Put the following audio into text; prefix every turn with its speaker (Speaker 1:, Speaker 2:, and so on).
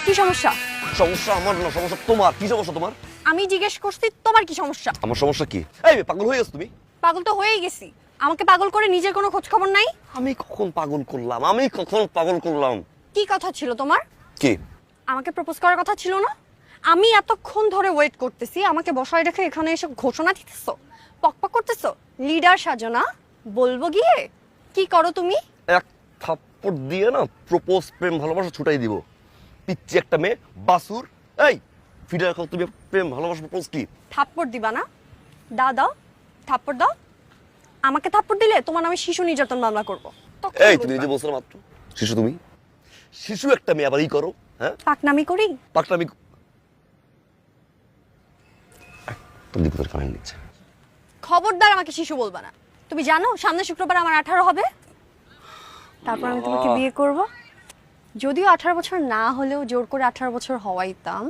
Speaker 1: কি সমস্যা?
Speaker 2: সমস্যা আমার না, সমস্যা তোমার। কি সমস্যা তোমার?
Speaker 1: আমি জিজ্ঞেস করছি তোমার কি সমস্যা?
Speaker 2: আমার সমস্যা কি? এই পাগল হয়ে গেছো তুমি?
Speaker 1: পাগল তো হয়েই গেছি। আমাকে পাগল করে নিজের কোনো খোঁজ খবর নাই।
Speaker 2: আমি কখন পাগল করলাম? আমি কখন পাগল করলাম?
Speaker 1: কি কথা ছিল তোমার?
Speaker 2: কি?
Speaker 1: আমাকে প্রপোজ করার কথা ছিল না? আমি এতক্ষণ ধরে ওয়েট করতেছি, আমাকে বসায় রেখে এখানে এসে ঘোষণা দিতেছো, পকপক করতেছো, লিডার সাজো না? বলবো গিয়ে কি করো তুমি?
Speaker 2: এক থাপ্পড় দিয়ে না প্রপোজ, প্রেম ভালোবাসা ছুটাই দিব। পিচ্ছি একটা মেয়ে, বাসুর। এই ফিরে রাখো তুমি। প্রেম ভালোবাসা প্রপোজ কি?
Speaker 1: থাপ্পড় দিবা না? দাও থাপ্পড় দাও। আমাকে থাপ্পড় দিলে তোমার নামে শিশু নির্যাতন মামলা করবো। তখন
Speaker 2: এই তুমি
Speaker 1: বুঝবা।
Speaker 2: নিজে বলছো না মাত্র শিশু। তুমি শিশু একটা মেয়ে, আবার ই করো। হ্যাঁ,
Speaker 1: পাকনামি করি?
Speaker 2: পাকনামি। তুমি দিকে কানে নিচ্ছে।
Speaker 1: খবরদার আমাকে শিশু বলবা না। তুমি জানো সামনে শুক্রবার আমার 18 হবে, তারপর আমি তোমাকে বিয়ে করব। যদিও 18 বছর না হলেও জোর করে 18 বছর হওয়াইতাম।